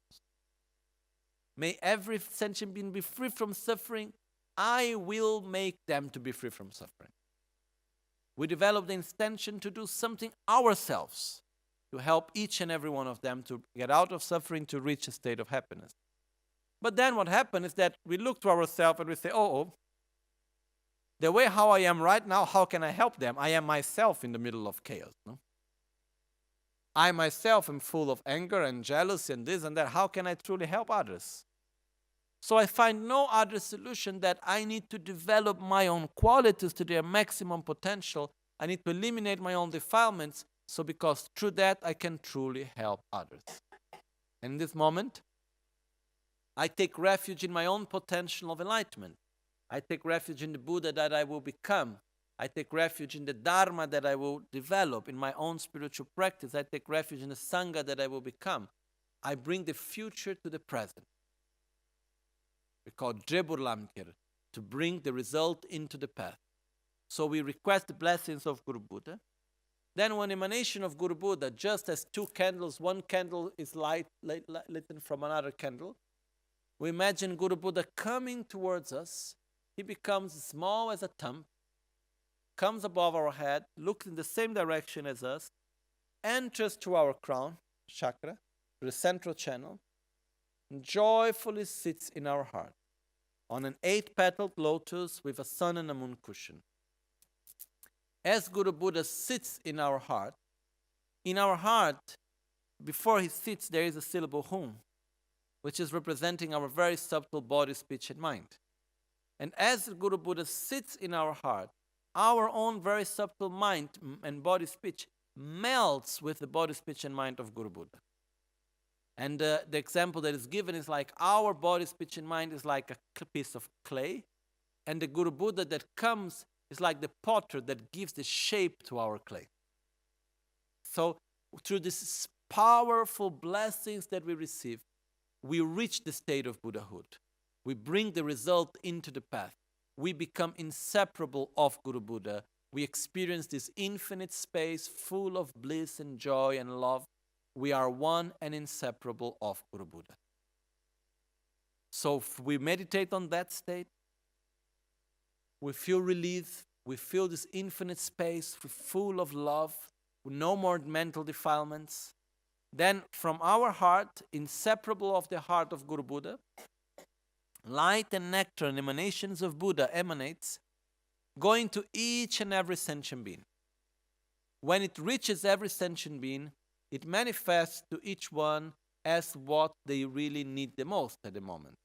May every sentient being be free from suffering. I will make them to be free from suffering. We develop the intention to do something ourselves to help each and every one of them to get out of suffering, to reach a state of happiness. But then what happens is that we look to ourselves and we say, oh, the way how I am right now, how can I help them? I am myself in the middle of chaos. No? I myself am full of anger and jealousy and this and that. How can I truly help others? So I find no other solution that I need to develop my own qualities to their maximum potential. I need to eliminate my own defilements. So because through that, I can truly help others. And in this moment, I take refuge in my own potential of enlightenment. I take refuge in the Buddha that I will become. I take refuge in the Dharma that I will develop in my own spiritual practice. I take refuge in the Sangha that I will become. I bring the future to the present. We call Dreburlamkir, to bring the result into the path. So we request the blessings of Guru Buddha. Then one emanation of Guru Buddha, just as two candles, one candle is lit from another candle, we imagine Guru Buddha coming towards us. He becomes small as a thumb, comes above our head, looks in the same direction as us, enters to our crown, chakra, to the central channel, and joyfully sits in our heart on an 8-petaled lotus with a sun and a moon cushion. As Guru Buddha sits in our heart, before he sits, there is a syllable hum, which is representing our very subtle body, speech, and mind. And as Guru Buddha sits in our heart, our own very subtle mind and body, speech melts with the body, speech, and mind of Guru Buddha. And the example that is given is like our body, speech, and mind is like a piece of clay, and the Guru Buddha that comes is like the potter that gives the shape to our clay. So through these powerful blessings that we receive, we reach the state of Buddhahood. We bring the result into the path. We become inseparable of Guru Buddha. We experience this infinite space full of bliss and joy and love. We are one and inseparable of Guru Buddha. So if we meditate on that state, we feel relief, we feel this infinite space full of love, no more mental defilements. Then from our heart, inseparable of the heart of Guru Buddha, light and nectar and emanations of Buddha emanates, going to each and every sentient being. When it reaches every sentient being, it manifests to each one as what they really need the most at the moment.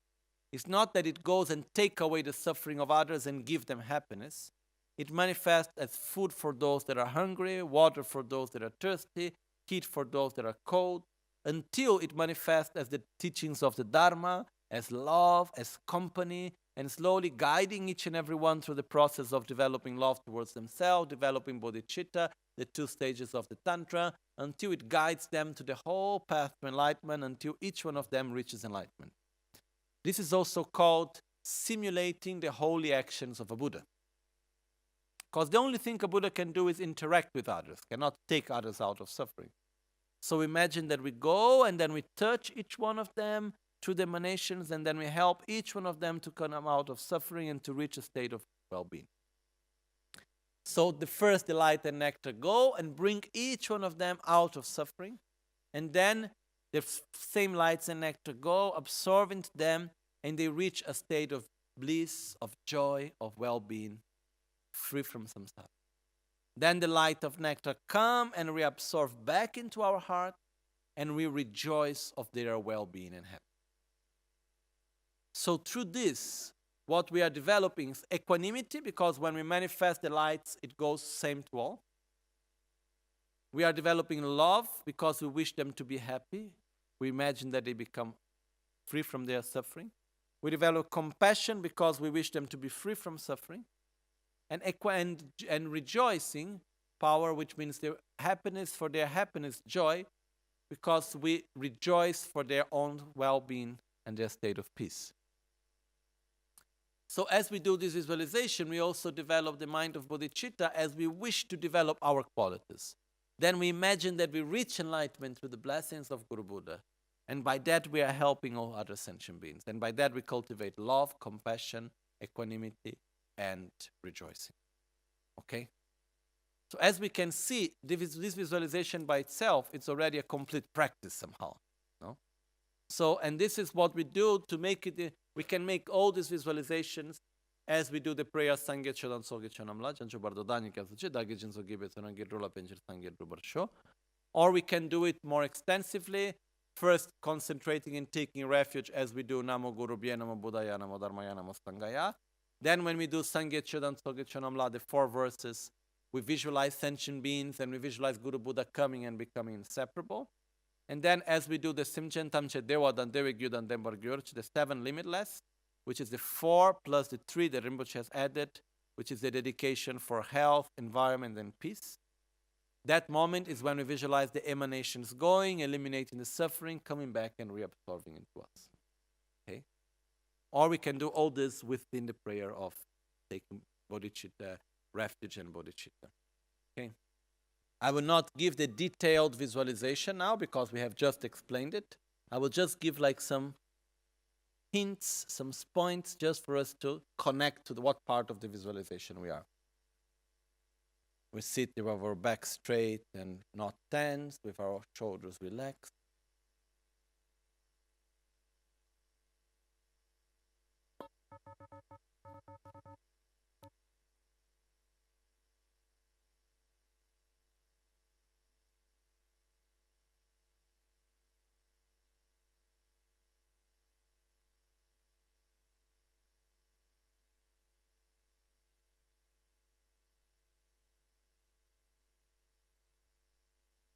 It's not that it goes and takes away the suffering of others and give them happiness. It manifests as food for those that are hungry, water for those that are thirsty, heat for those that are cold, until it manifests as the teachings of the Dharma, as love, as company, and slowly guiding each and every one through the process of developing love towards themselves, developing bodhicitta, the 2 stages of the Tantra, until it guides them to the whole path to enlightenment, until each one of them reaches enlightenment. This is also called simulating the holy actions of a Buddha. Because the only thing a Buddha can do is interact with others, cannot take others out of suffering. So imagine that we go and then we touch each one of them through the emanations, and then we help each one of them to come out of suffering and to reach a state of well-being. So the first, the light and nectar, go and bring each one of them out of suffering. And then the same lights and nectar go, absorb into them, and they reach a state of bliss, of joy, of well-being, free from samsara. Then the light of nectar come and reabsorb back into our heart, and we rejoice of their well-being and happiness. So through this, what we are developing is equanimity, because when we manifest the lights, it goes same to all. We are developing love because we wish them to be happy. We imagine that they become free from their suffering. We develop compassion because we wish them to be free from suffering. And rejoicing, power, which means their happiness, for their happiness, joy, because we rejoice for their own well-being and their state of peace. So as we do this visualization, we also develop the mind of bodhicitta as we wish to develop our qualities. Then we imagine that we reach enlightenment through the blessings of Guru Buddha. And by that we are helping all other sentient beings. And by that we cultivate love, compassion, equanimity, and rejoicing. Okay? So as we can see, this visualization by itself, it's already a complete practice somehow. No? So, and this is what we do to make it, we can make all these visualizations as we do the prayer Sangha Chodan Soge Chonamla, Jancho Bardodani Kazuchi, Dagi Jinso Gibetona Girula Penjir Sangir Rubarsho. Or we can do it more extensively, first concentrating in taking refuge as we do Namo Guru Bhye, Namo Buddhaya, Namo Dharmaya, Namo Sanghaya. Then when we do Sangha Chodan Soge Chonamla, the 4 verses, we visualize sentient beings and we visualize Guru Buddha coming and becoming inseparable. And then as we do the Simchen Tamche Dewa Dan Dewe Gyudan Dembar Gyurch, the 7 limitless, which is the 4 plus the 3 that Rinpoche has added, which is the dedication for health, environment, and peace. That moment is when we visualize the emanations going, eliminating the suffering, coming back and reabsorbing into us. Okay? Or we can do all this within the prayer of taking bodhicitta, refuge, and bodhicitta. Okay? I will not give the detailed visualization now because we have just explained it. I will just give like some hints, some points just for us to connect to what part of the visualization we are. We sit with our back straight and not tense, with our shoulders relaxed.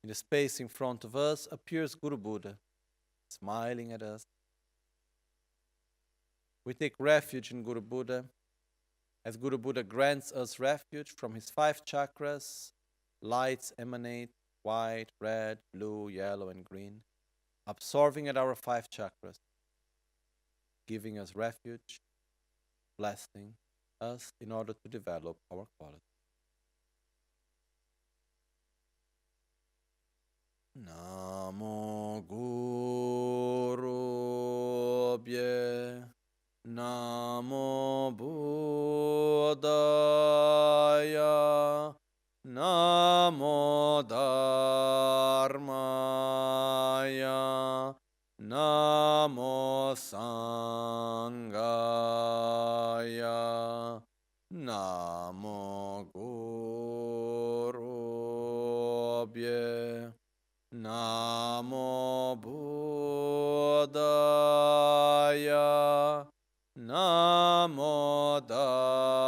In the space in front of us appears Guru Buddha, smiling at us. We take refuge in Guru Buddha, as Guru Buddha grants us refuge from his 5 chakras. Lights emanate, white, red, blue, yellow, and green, absorbing at our 5 chakras, giving us refuge, blessing us in order to develop our quality. Namo Guru Bhye, Namo Buddhaya, Namo Dharmaya, Namo Sanghaya, Namo Guru Bhye, Namo Buddhaya, Namo Dharmaya,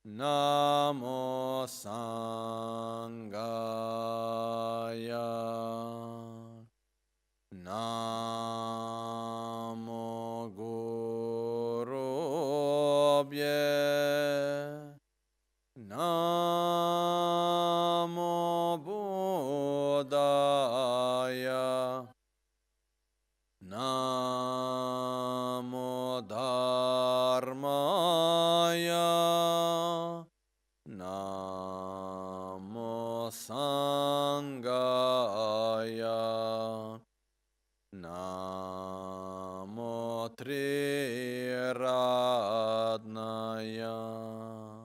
Namo Sanghaya, Namo Guru Bhye, Namo Buddhaya, Namo Dharmaya, Namo Sanghaya, Namo Triratnaya.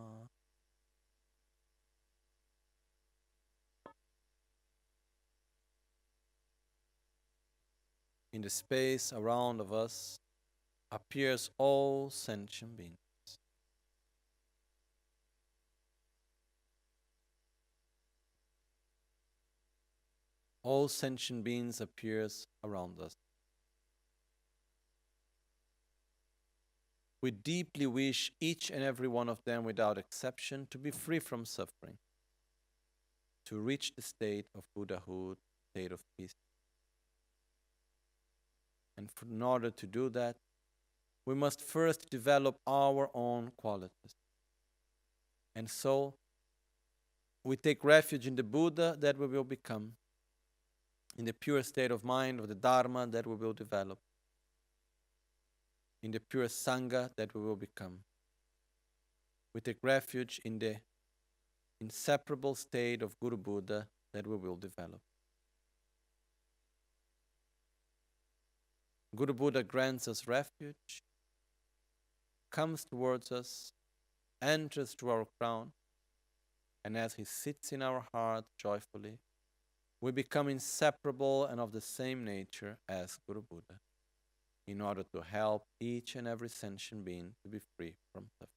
In the space around of us appears all sentient beings. All sentient beings appears around us. We deeply wish each and every one of them without exception to be free from suffering, to reach the state of Buddhahood, state of peace. And in order to do that, we must first develop our own qualities. And so, we take refuge in the Buddha that we will become, in the pure state of mind of the Dharma that we will develop, in the pure Sangha that we will become. We take refuge in the inseparable state of Guru Buddha that we will develop. Guru Buddha grants us refuge, comes towards us, enters through our crown, and as he sits in our heart joyfully, we become inseparable and of the same nature as Guru Buddha, in order to help each and every sentient being to be free from suffering.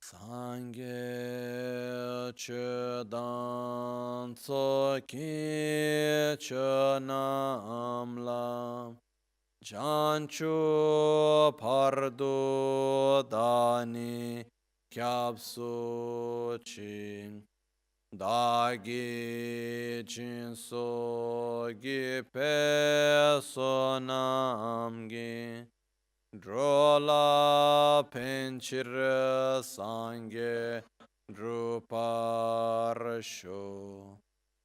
Sangye che dan tso ki che nam la janchu pardu dani kyapsu chi dagi jinso gi pe so nam gi drola penchir sangye druparsho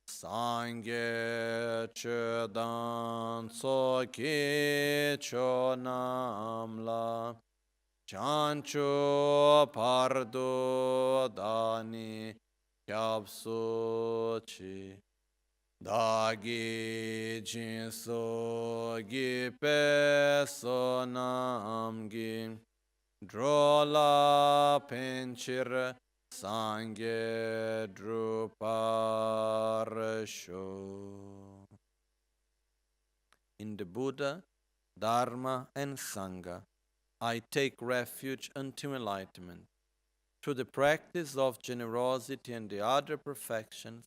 sangye chedan so ki cho namla chancho pardo dani kyapsu chi dagi jinso gi peso namgi drola penchir sangye druparsho. In the Buddha, Dharma, and Sangha, I take refuge until enlightenment. Through the practice of generosity and the other perfections,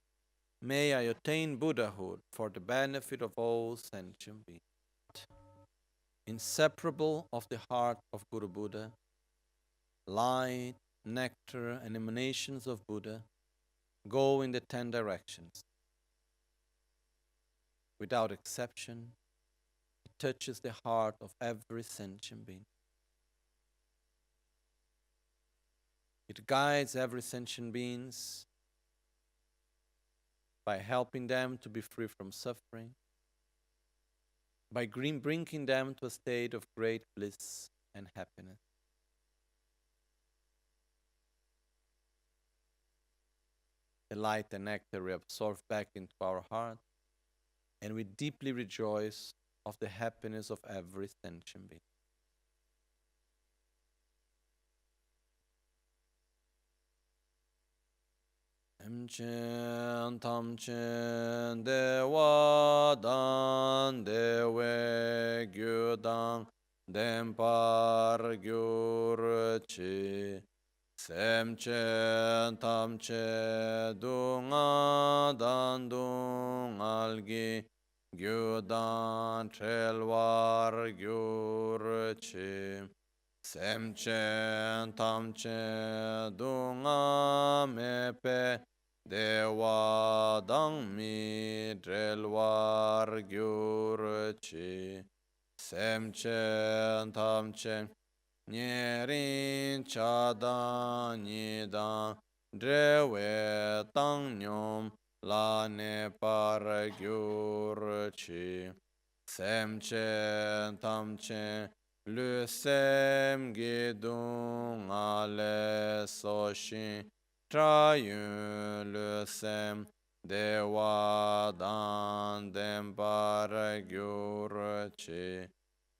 may I attain Buddhahood for the benefit of all sentient beings. Inseparable of the heart of Guru Buddha, light, nectar, and emanations of Buddha go in the 10 directions. Without exception, it touches the heart of every sentient being. It guides every sentient being by helping them to be free from suffering, by bringing them to a state of great bliss and happiness. The light and nectar reabsorb back into our heart, and we deeply rejoice of the happiness of every sentient being. Tamchen tamchen dewa dan dewe gyudang dempar gyurchi semchen tamche dunga dan dungalgi gyudan trelwar gyurchi semchen tamche dunga mepe dewa dang mi drelwar gyurchi semchen tamche nyerin chada nidang drewe tang nyom la ne par gyurchi semchen tamche le sem gedung ale so shin tra yun le sem Dewa dan dempara gyurche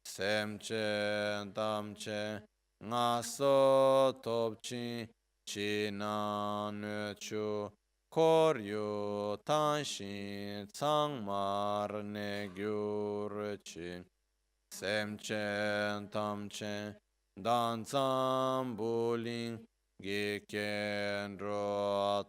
semche damche ngaso topchi chinan chu koryu tanshin tsangmar ne gyurche semche tamche dan zambuling Gikendro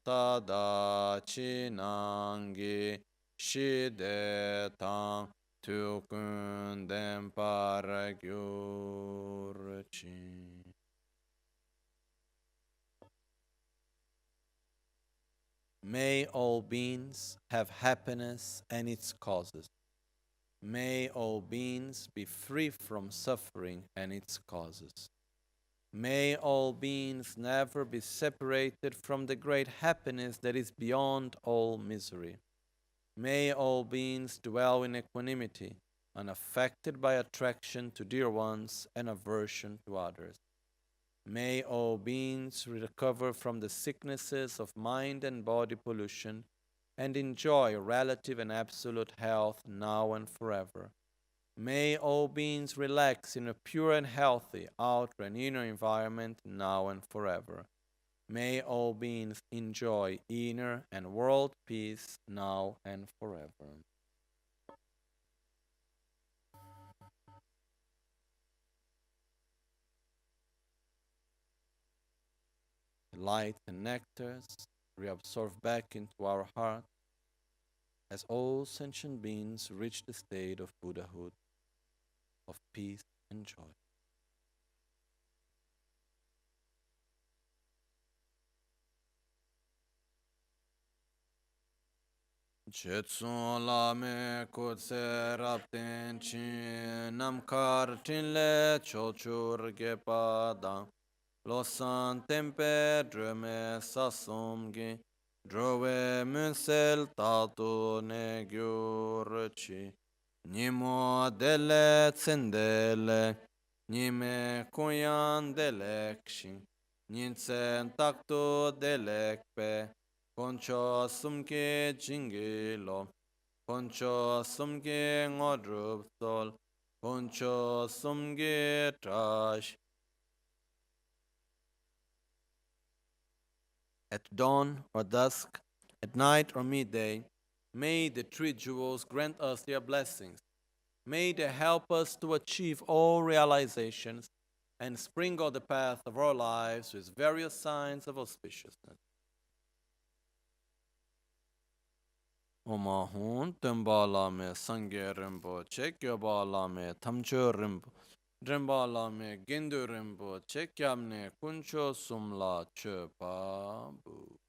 tada chinangi shide tang tukun dempara gyurchi. May all beings have happiness and its causes. May all beings be free from suffering and its causes. May all beings never be separated from the great happiness that is beyond all misery. May all beings dwell in equanimity, unaffected by attraction to dear ones and aversion to others. May all beings recover from the sicknesses of mind and body pollution and enjoy relative and absolute health now and forever. May all beings relax in a pure and healthy outer and inner environment now and forever. May all beings enjoy inner and world peace now and forever. The light and nectars reabsorb back into our heart as all sentient beings reach the state of Buddhahood, of peace and joy. Chetsun lame kutse rapten chin namkar tinle chochur gepadang losan tempe dreme sasumgi drove munsel tatu ne gyurchi nimo dele tsendele nime kunyan delekshi ninsen taktu delekpe Concho sumke jingilo, concho sumke ngodrup sol, concho sumke trash. At dawn or dusk, at night or midday, may the three jewels grant us their blessings. May they help us to achieve all realizations and sprinkle the path of our lives with various signs of auspiciousness. Oma hun temba lame sangye rimpo che kyoba lame tamcho rimpo rimba lame gendu rimpo che kyamne kuncho sumla che pa bu.